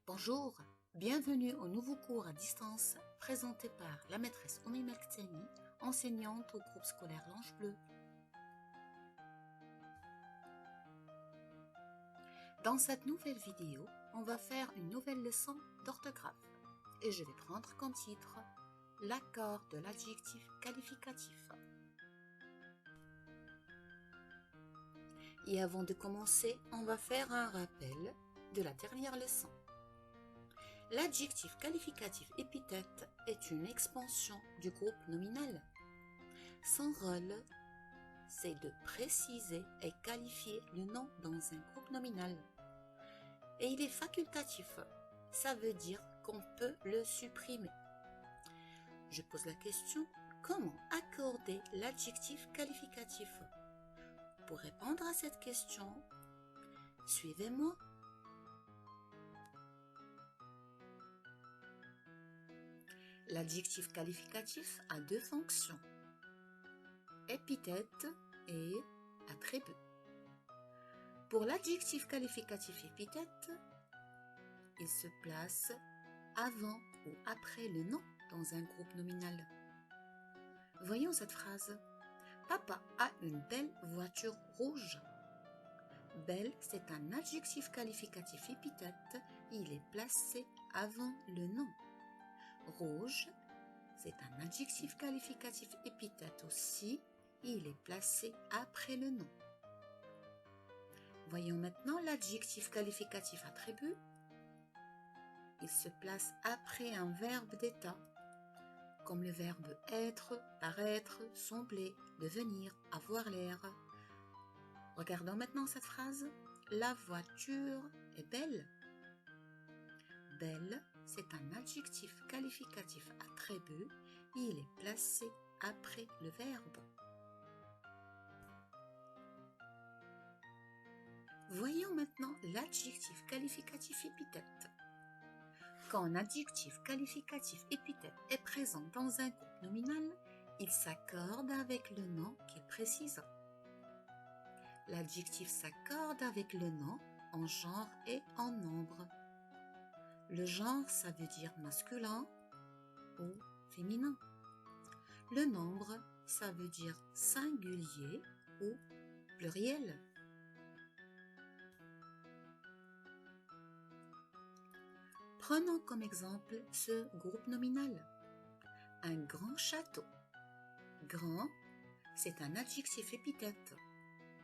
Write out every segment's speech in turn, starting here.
Bonjour, bienvenue au nouveau cours à distance présenté par la maîtresse Oumi Melkteni, enseignante au groupe scolaire L'Ange Bleu. Dans cette nouvelle vidéo, on va faire une nouvelle leçon d'orthographe et je vais prendre comme titre l'accord de l'adjectif qualificatif. Et avant de commencer, on va faire un rappel de la dernière leçon. L'adjectif qualificatif épithète est une expansion du groupe nominal. Son rôle, c'est de préciser et qualifier le nom dans un groupe nominal. Et il est facultatif, ça veut dire qu'on peut le supprimer. Je pose la question, comment accorder l'adjectif qualificatif? Pour répondre à cette question, suivez-moi. L'adjectif qualificatif a deux fonctions, épithète et attribut. Pour l'adjectif qualificatif épithète, il se place avant ou après le nom dans un groupe nominal. Voyons cette phrase. Papa a une belle voiture rouge. Belle, c'est un adjectif qualificatif épithète, il est placé avant le nom. Rouge, c'est un adjectif qualificatif épithète aussi, il est placé après le nom. Voyons maintenant l'adjectif qualificatif attribut. Il se place après un verbe d'état, comme le verbe être, paraître, sembler, devenir, avoir l'air. Regardons maintenant cette phrase. La voiture est belle. Belle, c'est un adjectif qualificatif attribut, il est placé après le verbe. Voyons maintenant l'adjectif qualificatif épithète. Quand un adjectif qualificatif épithète est présent dans un groupe nominal, il s'accorde avec le nom qu'il précise. L'adjectif s'accorde avec le nom en genre et en nombre. Le genre, ça veut dire masculin ou féminin. Le nombre, ça veut dire singulier ou pluriel. Prenons comme exemple ce groupe nominal. Un grand château. Grand, c'est un adjectif épithète.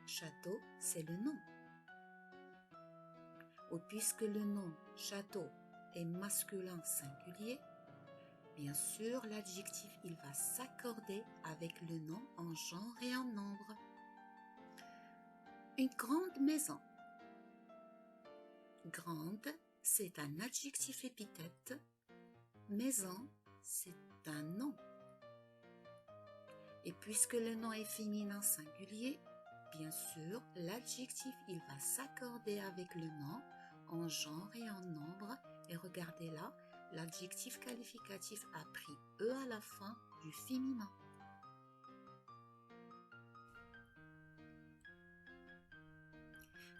Château, c'est le nom. Ou puisque le nom château est masculin singulier, bien sûr, l'adjectif il va s'accorder avec le nom en genre et en nombre. Une grande maison. Grande, c'est un adjectif épithète. Maison, c'est un nom. Et puisque le nom est féminin singulier, bien sûr, l'adjectif il va s'accorder avec le nom en genre et en nombre. Et regardez là, l'adjectif qualificatif a pris E à la fin du féminin.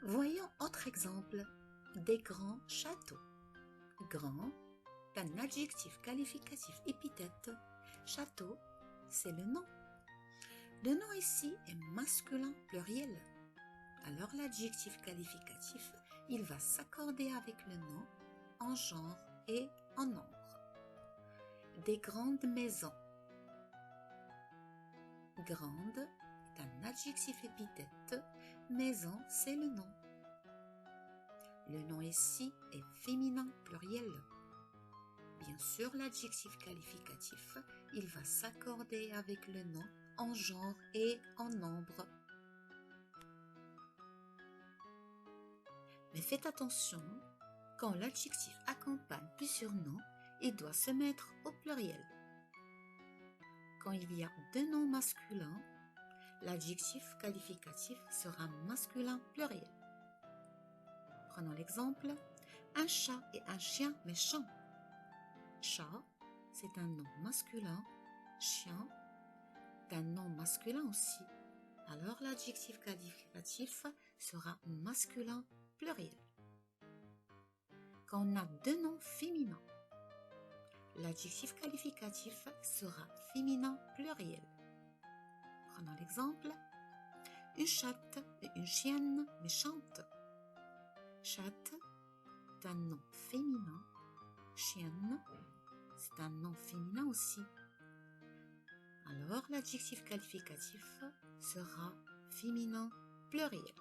Voyons autre exemple, des grands châteaux. Grand, un adjectif qualificatif épithète. Château, c'est le nom. Le nom ici est masculin pluriel. Alors l'adjectif qualificatif, il va s'accorder avec le nom en genre et en nombre. Des grandes maisons. Grande est un adjectif épithète. Maison, c'est le nom. Le nom ici est féminin pluriel. Bien sûr, l'adjectif qualificatif, il va s'accorder avec le nom en genre et en nombre. Mais faites attention, quand l'adjectif accompagne plusieurs noms, il doit se mettre au pluriel. Quand il y a deux noms masculins, l'adjectif qualificatif sera masculin pluriel. Prenons l'exemple, un chat et un chien méchant. Chat, c'est un nom masculin. Chien est un nom masculin aussi. Alors l'adjectif qualificatif sera masculin pluriel. Quand on a deux noms féminins, l'adjectif qualificatif sera féminin pluriel. Prenons l'exemple. Une chatte et une chienne méchante. Chatte est un nom féminin. Chienne, c'est un nom féminin aussi. Alors l'adjectif qualificatif sera féminin pluriel.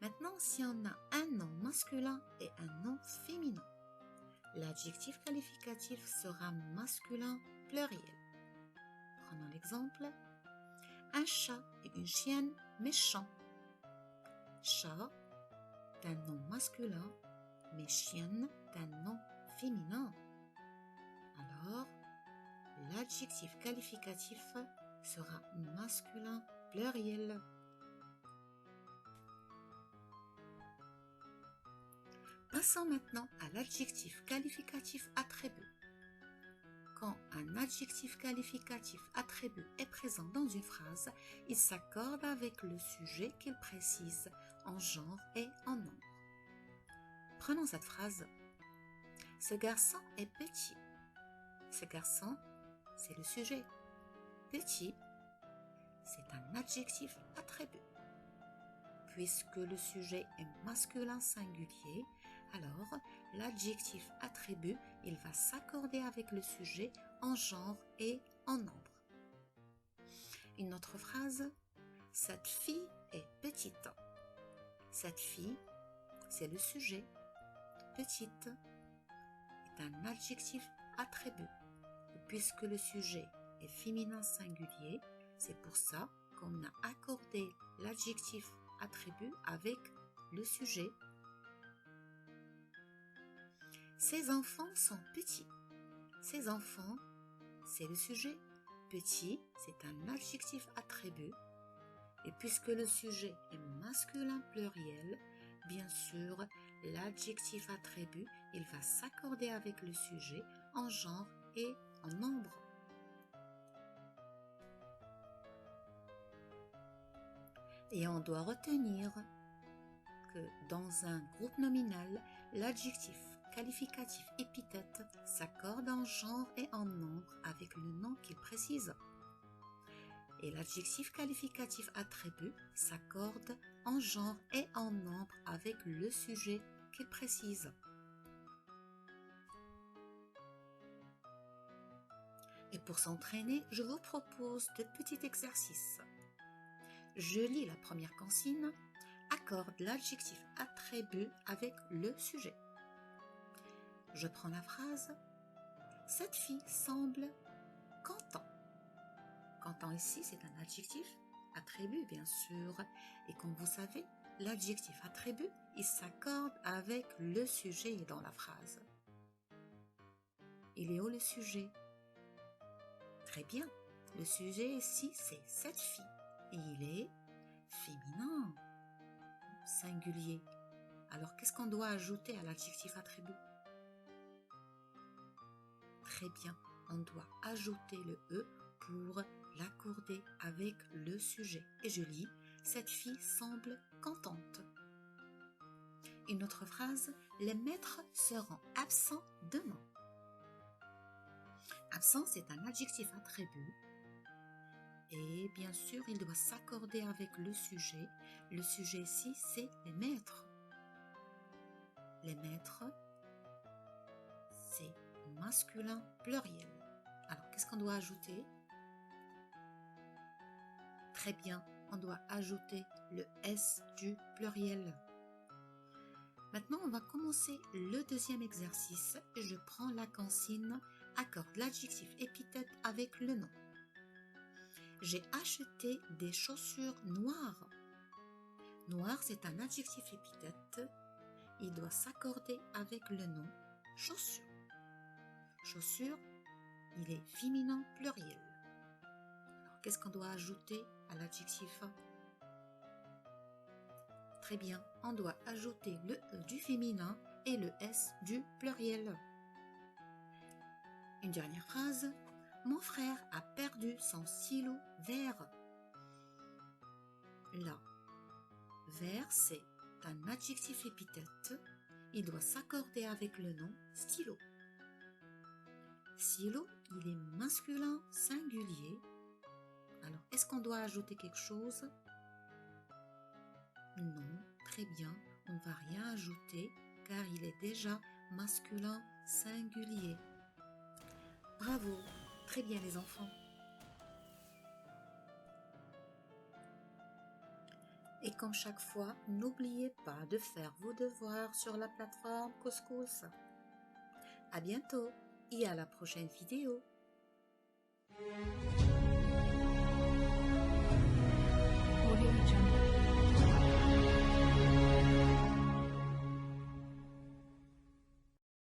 Maintenant, si on a un nom masculin et un nom féminin, l'adjectif qualificatif sera masculin pluriel. Prenons l'exemple. Un chat et une chienne méchants. Chat est un nom masculin, mais chienne est un nom féminin. Alors, l'adjectif qualificatif sera masculin pluriel. Passons maintenant à l'adjectif qualificatif attribut. Quand un adjectif qualificatif attribut est présent dans une phrase, il s'accorde avec le sujet qu'il précise en genre et en nombre. Prenons cette phrase. Ce garçon est petit. Ce garçon, c'est le sujet. Petit, c'est un adjectif attribut. Puisque le sujet est masculin singulier, alors l'adjectif attribut, il va s'accorder avec le sujet en genre et en nombre. Une autre phrase, cette fille est petite. Cette fille, c'est le sujet. Petite est un adjectif attribut. Puisque le sujet est féminin singulier, c'est pour ça qu'on a accordé l'adjectif attribut avec le sujet. Ces enfants sont petits. Ces enfants, c'est le sujet. Petit, c'est un adjectif attribut. Et puisque le sujet est masculin pluriel, bien sûr, l'adjectif attribut, il va s'accorder avec le sujet en genre et en nombre. Et on doit retenir que dans un groupe nominal, l'adjectif qualificatif épithète s'accorde en genre et en nombre avec le nom qu'il précise. Et l'adjectif qualificatif attribut s'accorde en genre et en nombre avec le sujet qu'il précise. Et pour s'entraîner, je vous propose de petits exercices. Je lis la première consigne. Accorde l'adjectif attribut avec le sujet. Je prends la phrase. Cette fille semble content. Content ici, c'est un adjectif attribut, bien sûr. Et comme vous savez, l'adjectif attribut, il s'accorde avec le sujet dans la phrase. Il est où le sujet? Très bien. Le sujet ici, c'est cette fille. Et il est féminin, singulier. Alors, qu'est-ce qu'on doit ajouter à l'adjectif attribut? Très bien, on doit ajouter le E pour l'accorder avec le sujet. Et je lis, cette fille semble contente. Une autre phrase, les maîtres seront absents demain. Absent, c'est un adjectif attribut. Et bien sûr, il doit s'accorder avec le sujet. Le sujet ici, c'est les maîtres. Les maîtres, c'est masculin pluriel. Alors, qu'est-ce qu'on doit ajouter? Très bien, on doit ajouter le S du pluriel. Maintenant, on va commencer le deuxième exercice. Je prends la consigne, accorde l'adjectif épithète avec le nom. J'ai acheté des chaussures noires. Noir, c'est un adjectif épithète. Il doit s'accorder avec le nom chaussures. Chaussures, il est féminin pluriel. Alors, qu'est-ce qu'on doit ajouter à l'adjectif? Très bien, on doit ajouter le E du féminin et le S du pluriel. Une dernière phrase. Mon frère a perdu son stylo vert. Là, vert, c'est un adjectif épithète. Il doit s'accorder avec le nom stylo. Stylo, il est masculin singulier. Alors, est-ce qu'on doit ajouter quelque chose? Non, très bien, on ne va rien ajouter car il est déjà masculin singulier. Bravo, très bien les enfants. Et comme chaque fois, n'oubliez pas de faire vos devoirs sur la plateforme Couscous. À bientôt et à la prochaine vidéo.